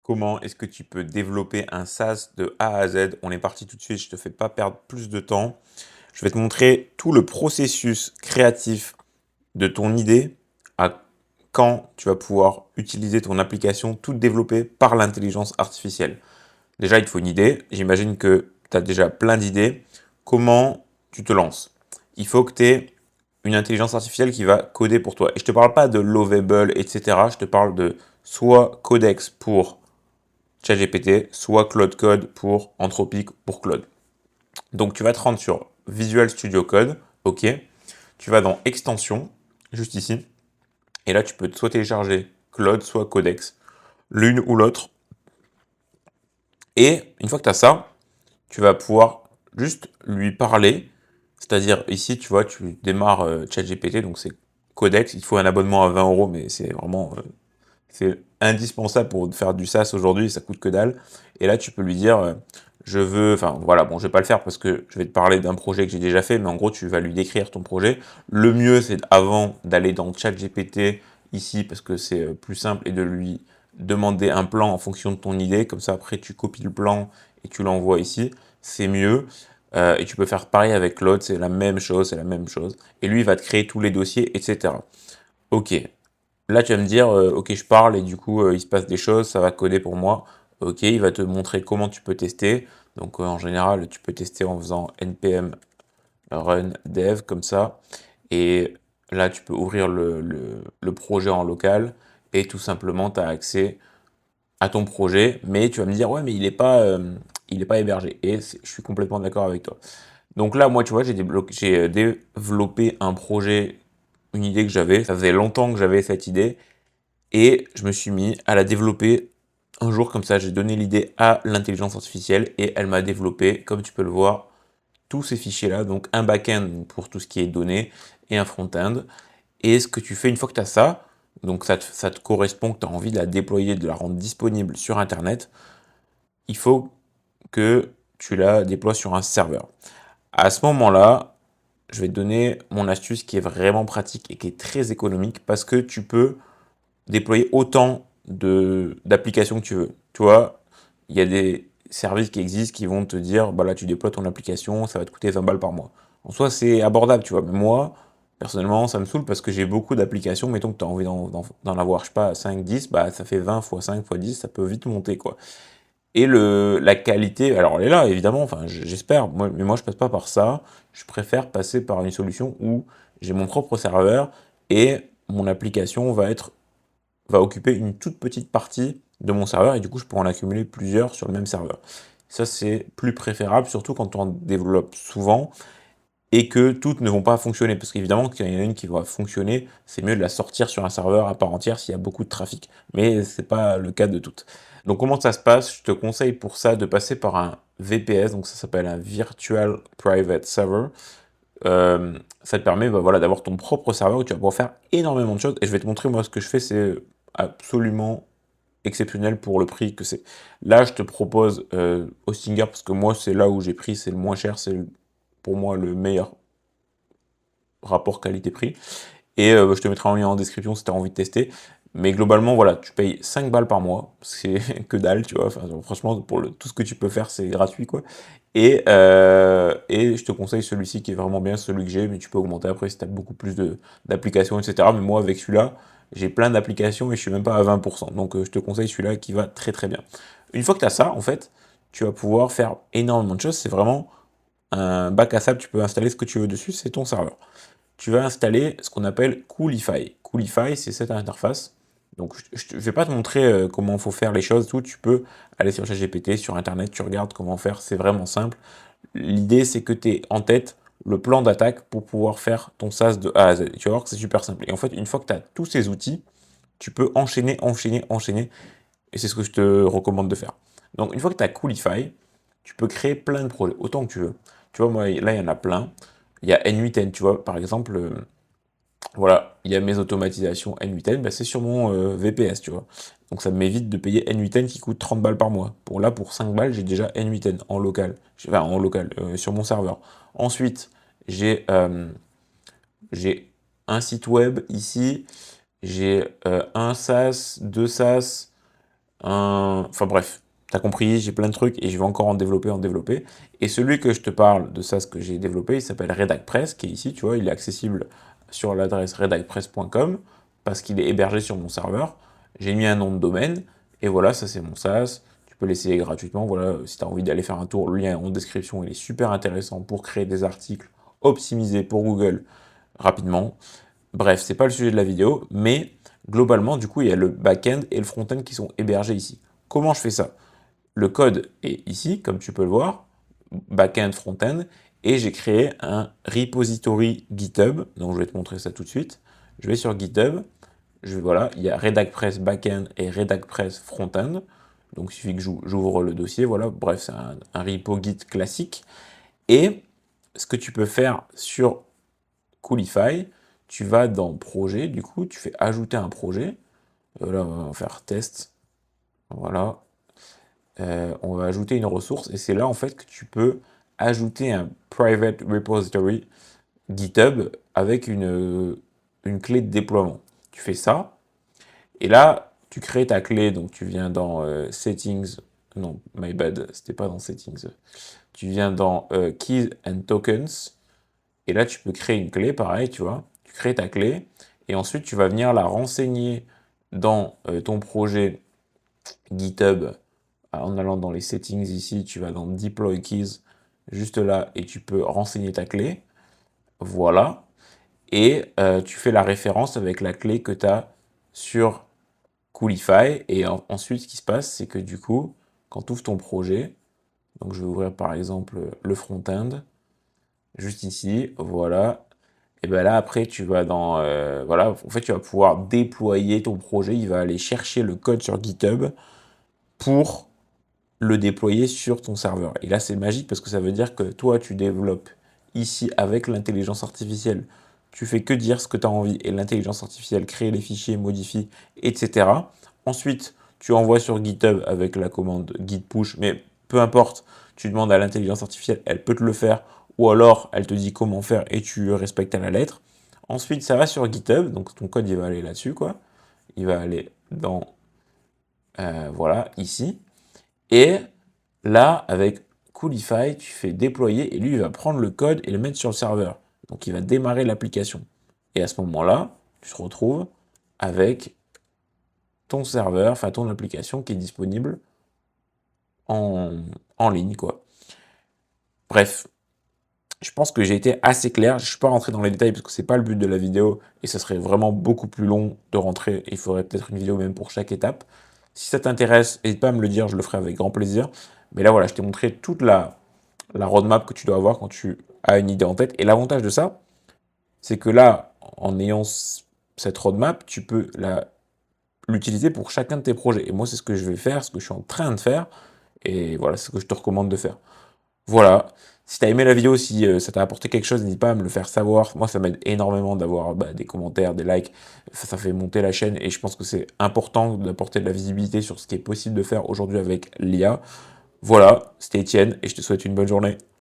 Comment est-ce que tu peux développer un SaaS de A à Z? On est parti tout de suite, je te fais pas perdre plus de temps. Je vais te montrer tout le processus créatif de ton idée à quand tu vas pouvoir utiliser ton application toute développée par l'intelligence artificielle. Déjà, il te faut une idée. J'imagine que tu as déjà plein d'idées. Comment tu te lances? Il faut que tu aies une intelligence artificielle qui va coder pour toi. Et je te parle pas de Lovable, etc. Je te parle de soit Codex pour ChatGPT, soit Claude Code pour Anthropic pour Claude. Donc tu vas te rendre sur Visual Studio Code, ok. Tu vas dans Extension, juste ici, et là tu peux soit télécharger Claude, soit Codex, l'une ou l'autre. Et une fois que tu as ça, tu vas pouvoir juste lui parler, c'est-à-dire ici tu vois, tu démarres ChatGPT, donc c'est Codex, il faut un abonnement à 20 euros, mais c'est vraiment c'est indispensable pour faire du SaaS aujourd'hui, ça coûte que dalle. Et là, tu peux lui dire, je veux, enfin voilà, bon, je vais pas le faire parce que je vais te parler d'un projet que j'ai déjà fait, mais en gros, tu vas lui décrire ton projet. Le mieux, c'est avant d'aller dans ChatGPT ici, parce que c'est plus simple, et de lui demander un plan en fonction de ton idée. Comme ça, après, tu copies le plan et tu l'envoies ici. C'est mieux. Et tu peux faire pareil avec Claude, c'est la même chose, c'est la même chose. Et lui, il va te créer tous les dossiers, etc. Ok, là, tu vas me dire, ok, je parle et du coup, il se passe des choses, ça va coder pour moi. Ok, il va te montrer comment tu peux tester. Donc, en général, tu peux tester en faisant npm run dev comme ça. Et là, tu peux ouvrir le projet en local et tout simplement, tu as accès à ton projet. Mais tu vas me dire, ouais, mais il est pas hébergé. Et je suis complètement d'accord avec toi. Donc là, moi, tu vois, j'ai développé un projet, une idée que j'avais. Ça faisait longtemps que j'avais cette idée. Et je me suis mis à la développer un jour comme ça. J'ai donné l'idée à l'intelligence artificielle et elle m'a développé, comme tu peux le voir, tous ces fichiers-là. Donc un back-end pour tout ce qui est données et un front-end. Et ce que tu fais une fois que tu as ça, donc ça te correspond, que tu as envie de la déployer, de la rendre disponible sur Internet, il faut que tu la déploies sur un serveur. À ce moment-là, je vais te donner mon astuce qui est vraiment pratique et qui est très économique parce que tu peux déployer autant d'applications que tu veux. Tu vois, il y a des services qui existent qui vont te dire, bah là, tu déploies ton application, ça va te coûter 20 balles par mois. En soi, c'est abordable, tu vois. Mais moi, personnellement, ça me saoule parce que j'ai beaucoup d'applications. Mettons que tu as envie d'en avoir, je sais pas, 5 10 bah ça fait 20 fois 5 fois 10 ça peut vite monter, quoi. Et la qualité, alors elle est là, évidemment, enfin, j'espère, mais moi, je passe pas par ça. Je préfère passer par une solution où j'ai mon propre serveur et mon application va occuper une toute petite partie de mon serveur et du coup, je peux en accumuler plusieurs sur le même serveur. Ça, c'est plus préférable, surtout quand on développe souvent et que toutes ne vont pas fonctionner. Parce qu'évidemment, qu'il y en a une qui va fonctionner, c'est mieux de la sortir sur un serveur à part entière s'il y a beaucoup de trafic. Mais c'est pas le cas de toutes. Donc, comment ça se passe? Je te conseille pour ça de passer par un VPS, donc ça s'appelle un Virtual Private Server. Ça te permet bah, voilà, d'avoir ton propre serveur où tu vas pouvoir faire énormément de choses. Et je vais te montrer, moi, ce que je fais, c'est absolument exceptionnel pour le prix que c'est. Là, je te propose Hostinger parce que moi, c'est là où j'ai pris, c'est le moins cher, pour moi le meilleur rapport qualité-prix. Et je te mettrai un lien en description si tu as envie de tester. Mais globalement, voilà, tu payes 5 balles par mois, c'est que dalle, tu vois. Enfin, franchement, pour tout ce que tu peux faire, c'est gratuit, quoi. Et je te conseille celui-ci qui est vraiment bien, celui que j'ai, mais tu peux augmenter après si tu as beaucoup plus d'applications, etc. Mais moi, avec celui-là, j'ai plein d'applications et je suis même pas à 20%. Donc, je te conseille celui-là qui va très très bien. Une fois que tu as ça, en fait, tu vas pouvoir faire énormément de choses. C'est vraiment un bac à sable, tu peux installer ce que tu veux dessus, c'est ton serveur. Tu vas installer ce qu'on appelle Coolify. Coolify, c'est cette interface. Donc, je ne vais pas te montrer comment il faut faire les choses, tout. Tu peux aller sur ChatGPT, sur Internet, tu regardes comment faire, c'est vraiment simple. L'idée, c'est que tu aies en tête le plan d'attaque pour pouvoir faire ton SaaS de A à Z. Tu vas voir que c'est super simple. Et en fait, une fois que tu as tous ces outils, tu peux enchaîner, enchaîner, enchaîner. Et c'est ce que je te recommande de faire. Donc, une fois que tu as Coolify, tu peux créer plein de projets, autant que tu veux. Tu vois, moi, là, il y en a plein. Il y a N8N, tu vois, par exemple, voilà, il y a mes automatisations N8N, bah, c'est sur mon VPS, tu vois. Donc ça m'évite de payer N8N qui coûte 30 balles par mois. Pour 5 balles, j'ai déjà N8N en local, enfin en local, sur mon serveur. Ensuite, j'ai j'ai un site web ici, j'ai un SaaS, deux SaaS, Enfin bref, t'as compris, j'ai plein de trucs et je vais encore en développer. Et celui que je te parle de ça, ce que j'ai développé, il s'appelle RedacPress, qui est ici, tu vois, il est accessible sur l'adresse redacpress.com parce qu'il est hébergé sur mon serveur. J'ai mis un nom de domaine et voilà, ça c'est mon SaaS. Tu peux l'essayer gratuitement. Voilà, si tu as envie d'aller faire un tour, le lien est en description, il est super intéressant pour créer des articles optimisés pour Google rapidement. Bref, c'est pas le sujet de la vidéo, mais globalement, du coup, il y a le back-end et le front-end qui sont hébergés ici. Comment je fais ça? Le code est ici, comme tu peux le voir, back-end, front-end, et j'ai créé un repository GitHub, donc je vais te montrer ça tout de suite. Je vais sur GitHub, voilà, il y a RedacPress back-end et RedacPress front-end, donc il suffit que j'ouvre le dossier, voilà, bref, c'est un repo Git classique. Et ce que tu peux faire sur Coolify, tu vas dans projet, du coup, tu fais ajouter un projet. Là, on va faire test. Voilà. On va ajouter une ressource et c'est là en fait que tu peux ajouter un private repository GitHub avec une clé de déploiement. Tu fais ça et là, tu crées ta clé. Donc, tu viens dans Settings. Non, my bad, c'était pas dans Settings. Tu viens dans Keys and Tokens. Et là, tu peux créer une clé, pareil, tu vois. Tu crées ta clé, et ensuite, tu vas venir la renseigner dans ton projet GitHub. En allant dans les settings ici, tu vas dans Deploy Keys, juste là, et tu peux renseigner ta clé. Voilà. Et tu fais la référence avec la clé que tu as sur Coolify. Et ensuite, ce qui se passe, c'est que du coup, quand tu ouvres ton projet, donc je vais ouvrir par exemple le front-end, juste ici, voilà. Et bien là, après, tu vas dans... voilà, en fait, tu vas pouvoir déployer ton projet. Il va aller chercher le code sur GitHub pour le déployer sur ton serveur. Et là, c'est magique parce que ça veut dire que toi, tu développes ici avec l'intelligence artificielle. Tu fais que dire ce que tu as envie et l'intelligence artificielle crée les fichiers, modifie, etc. Ensuite, tu envoies sur GitHub avec la commande git push, mais peu importe, tu demandes à l'intelligence artificielle, elle peut te le faire, ou alors elle te dit comment faire et tu respectes à la lettre. Ensuite, ça va sur GitHub, donc ton code il va aller là-dessus, quoi. Il va aller dans, voilà, ici. Et là, avec Coolify, tu fais déployer et lui, il va prendre le code et le mettre sur le serveur. Donc, il va démarrer l'application. Et à ce moment-là, tu te retrouves avec ton serveur, enfin ton application qui est disponible en, en ligne, quoi. Bref, je pense que j'ai été assez clair. Je ne suis pas rentré dans les détails parce que c'est pas le but de la vidéo et ça serait vraiment beaucoup plus long de rentrer. Il faudrait peut-être une vidéo même pour chaque étape. Si ça t'intéresse, n'hésite pas à me le dire, je le ferai avec grand plaisir. Mais là, voilà, je t'ai montré toute la roadmap que tu dois avoir quand tu as une idée en tête. Et l'avantage de ça, c'est que là, en ayant cette roadmap, tu peux l'utiliser pour chacun de tes projets. Et moi, c'est ce que je vais faire, ce que je suis en train de faire. Et voilà, c'est ce que je te recommande de faire. Voilà. Si tu as aimé la vidéo, si ça t'a apporté quelque chose, n'hésite pas à me le faire savoir. Moi, ça m'aide énormément d'avoir des commentaires, des likes. Ça fait monter la chaîne et je pense que c'est important d'apporter de la visibilité sur ce qui est possible de faire aujourd'hui avec l'IA. Voilà, c'était Étienne et je te souhaite une bonne journée.